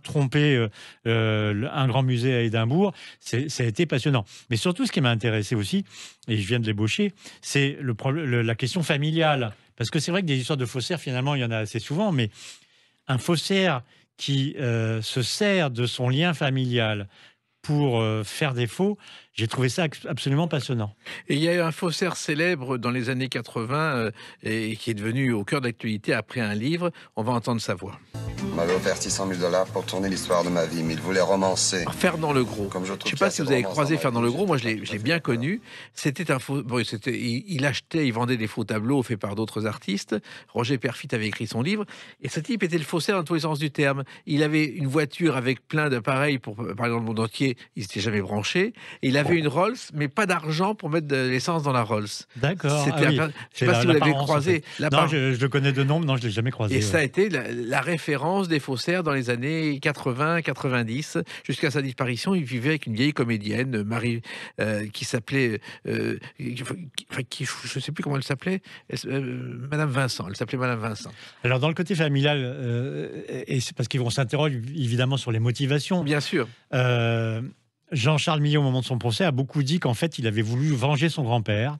trompé un grand musée à Édimbourg. Ça a été passionnant. Mais surtout, ce qui m'a intéressé aussi, et je viens de l'ébaucher, c'est la question familiale. Parce que c'est vrai que des histoires de faussaires, finalement, il y en a assez souvent, mais un faussaire qui se sert de son lien familial pour faire des faux, j'ai trouvé ça absolument passionnant. Et il y a eu un faussaire célèbre dans les années 80 et qui est devenu au cœur de l'actualité après un livre. On va entendre sa voix. On m'avait offert $600 000 pour tourner l'histoire de ma vie, mais il voulait romancer. Fernand Legros. Comme je ne sais pas si vous avez croisé Fernand Legros. Moi, je l'ai bien connu. C'était un faux. Bon, il achetait, il vendait des faux tableaux faits par d'autres artistes. Roger Perfit avait écrit son livre. Et ce type était le faussaire dans tous les sens du terme. Il avait une voiture avec plein d'appareils pour parler dans le monde entier. Il s'était jamais branché. Et il avait une Rolls, mais pas d'argent pour mettre de l'essence dans la Rolls. D'accord. Je ne sais pas si vous l'avez croisé. En fait. Non, je le connais de nom, mais non, je l'ai jamais croisé. Et ça a été la référence des faussaires dans les années 80-90. Jusqu'à sa disparition, il vivait avec une vieille comédienne, Marie, qui s'appelait... je ne sais plus comment elle s'appelait. Madame Vincent. Elle s'appelait Madame Vincent. Alors, dans le côté familial, et c'est parce qu'on s'interroge évidemment sur les motivations. Bien sûr. Jean-Charles Millet, au moment de son procès, a beaucoup dit qu'en fait, il avait voulu venger son grand-père,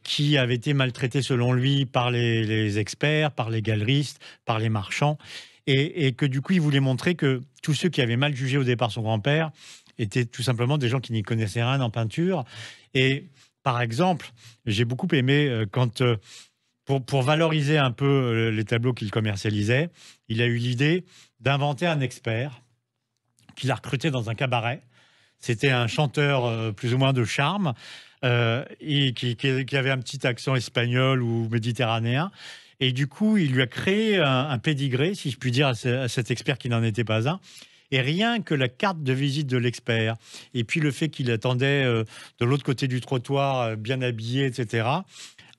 qui avait été maltraité, selon lui, par les experts, par les galeristes, par les marchands, et que du coup, il voulait montrer que tous ceux qui avaient mal jugé au départ son grand-père étaient tout simplement des gens qui n'y connaissaient rien en peinture. Et par exemple, j'ai beaucoup aimé quand... Pour valoriser un peu les tableaux qu'il commercialisait, il a eu l'idée d'inventer un expert qu'il a recruté dans un cabaret. C'était un chanteur plus ou moins de charme et qui avait un petit accent espagnol ou méditerranéen. Et du coup, il lui a créé un pédigré, si je puis dire, à cet expert qui n'en était pas un. Et rien que la carte de visite de l'expert, et puis le fait qu'il attendait de l'autre côté du trottoir, bien habillé, etc.,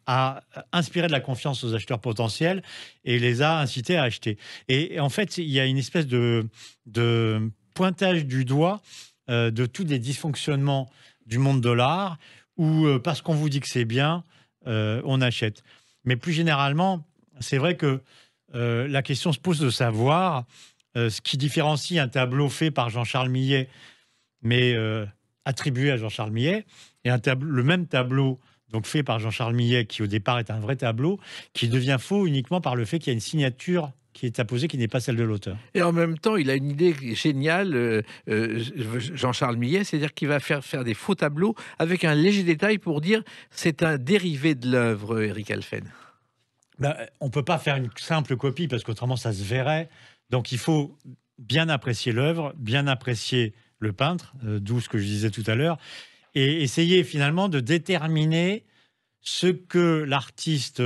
a inspiré de la confiance aux acheteurs potentiels et les a incités à acheter. Et en fait, il y a une espèce de pointage du doigt de tous les dysfonctionnements du monde de l'art, où parce qu'on vous dit que c'est bien, on achète. Mais plus généralement, c'est vrai que la question se pose de savoir ce qui différencie un tableau fait par Jean-Charles Millet, mais attribué à Jean-Charles Millet, et le même tableau donc fait par Jean-Charles Millet, qui au départ est un vrai tableau, qui devient faux uniquement par le fait qu'il y a une signature qui est apposée qui n'est pas celle de l'auteur. Et en même temps, il a une idée géniale, Jean-Charles Millet, c'est-à-dire qu'il va faire des faux tableaux avec un léger détail pour dire c'est un dérivé de l'œuvre, Eric Halphen. On ne peut pas faire une simple copie parce qu'autrement ça se verrait. Donc il faut bien apprécier l'œuvre, bien apprécier le peintre, d'où ce que je disais tout à l'heure, et essayer finalement de déterminer ce que l'artiste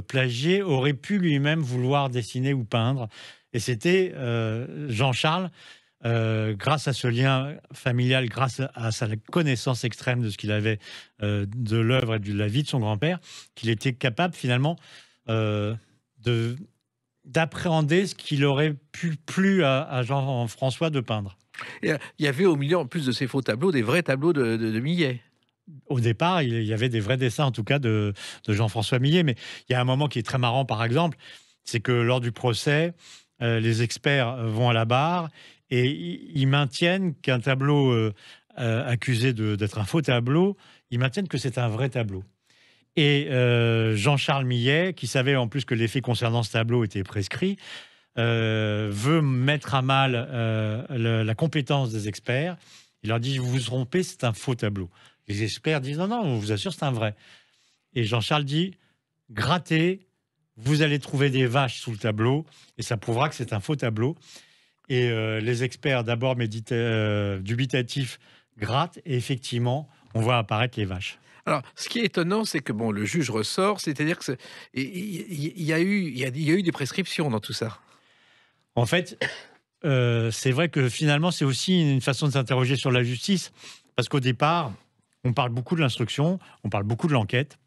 plagié aurait pu lui-même vouloir dessiner ou peindre. Et c'était Jean-Charles, grâce à ce lien familial, grâce à sa connaissance extrême de ce qu'il avait de l'œuvre et de la vie de son grand-père, qu'il était capable finalement d'appréhender ce qu'il aurait plu à Jean-François de peindre. Et il y avait au milieu, en plus de ces faux tableaux, des vrais tableaux de Millet. Au départ, il y avait des vrais dessins, en tout cas, de Jean-François Millet. Mais il y a un moment qui est très marrant, par exemple, c'est que lors du procès, les experts vont à la barre et ils maintiennent qu'un tableau accusé d'être un faux tableau, ils maintiennent que c'est un vrai tableau. Et Jean-Charles Millet, qui savait en plus que les faits concernant ce tableau étaient prescrits, veut mettre à mal la compétence des experts. Il leur dit, vous vous trompez, c'est un faux tableau. Les experts disent, non, on vous assure, c'est un vrai. Et Jean-Charles dit, grattez, vous allez trouver des vaches sous le tableau, et ça prouvera que c'est un faux tableau. Et les experts, d'abord dubitatifs, grattent, et effectivement, on voit apparaître les vaches. Alors, ce qui est étonnant, c'est que le juge ressort, c'est-à-dire que il y a eu des prescriptions dans tout ça. En fait, c'est vrai que finalement, c'est aussi une façon de s'interroger sur la justice, parce qu'au départ, on parle beaucoup de l'instruction, on parle beaucoup de l'enquête.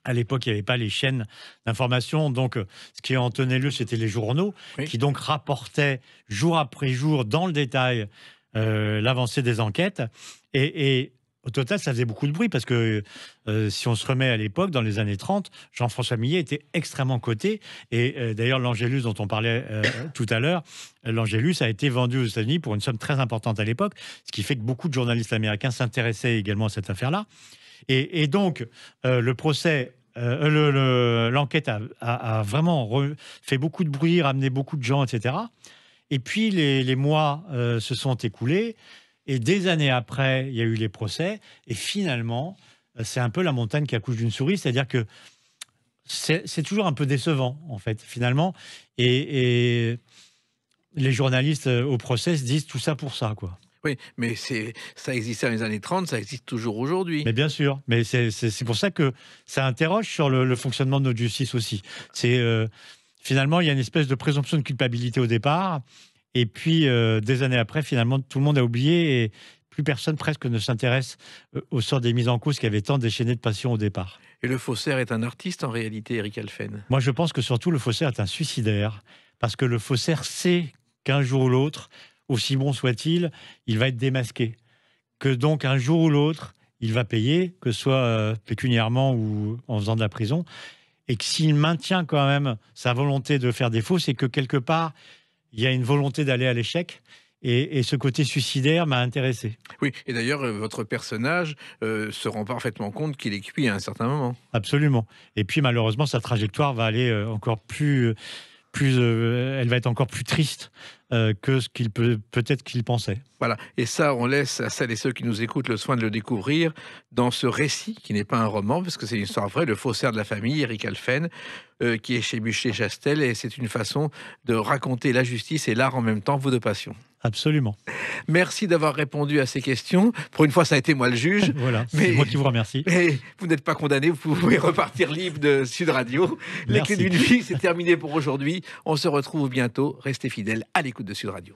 À l'époque, il n'y avait pas les chaînes d'information, donc ce qui en tenait lieu, c'était les journaux, oui, qui donc rapportaient jour après jour, dans le détail, l'avancée des enquêtes. Et au total, ça faisait beaucoup de bruit parce que si on se remet à l'époque, dans les années 30, Jean-François Millet était extrêmement coté. Et d'ailleurs, l'Angélus dont on parlait tout à l'heure, l'Angélus a été vendu aux États-Unis pour une somme très importante à l'époque, ce qui fait que beaucoup de journalistes américains s'intéressaient également à cette affaire-là. Et donc, le procès, l'enquête a vraiment fait beaucoup de bruit, ramené beaucoup de gens, etc. Et puis, les mois se sont écoulés. Et des années après, il y a eu les procès. Et finalement, c'est un peu la montagne qui accouche d'une souris. C'est-à-dire que c'est toujours un peu décevant, en fait, finalement. Et les journalistes au procès se disent tout ça pour ça, quoi. Oui, mais ça existait dans les années 30, ça existe toujours aujourd'hui. Mais bien sûr. Mais c'est pour ça que ça interroge sur le fonctionnement de notre justice aussi. Finalement, il y a une espèce de présomption de culpabilité au départ. Et puis, des années après, finalement, tout le monde a oublié et plus personne presque ne s'intéresse au sort des mises en cause qui avaient tant déchaîné de passion au départ. Et le faussaire est un artiste en réalité, Eric Halphen? Moi, je pense que surtout le faussaire est un suicidaire. Parce que le faussaire sait qu'un jour ou l'autre, aussi bon soit-il, il va être démasqué. Que donc, un jour ou l'autre, il va payer, que ce soit pécuniairement ou en faisant de la prison. Et que s'il maintient quand même sa volonté de faire des faux, c'est que quelque part, il y a une volonté d'aller à l'échec. Et ce côté suicidaire m'a intéressé. Oui, et d'ailleurs, votre personnage se rend parfaitement compte qu'il est cuit à un certain moment. Absolument. Et puis, malheureusement, sa trajectoire va aller encore plus elle va être encore plus triste que ce qu'il peut-être qu'il pensait. Voilà, et ça, on laisse à celles et ceux qui nous écoutent le soin de le découvrir dans ce récit, qui n'est pas un roman, parce que c'est une histoire vraie, Le faussaire de la famille, Eric Halphen, qui est chez Buchet-Chastel, et c'est une façon de raconter la justice et l'art en même temps, vos deux passions. Absolument. Merci d'avoir répondu à ces questions. Pour une fois, ça a été moi le juge. Voilà, c'est moi qui vous remercie. Mais vous n'êtes pas condamné, vous pouvez repartir libre de Sud Radio. Les Clés d'une vie, c'est terminé pour aujourd'hui. On se retrouve bientôt. Restez fidèles à l'écoute de Sud Radio.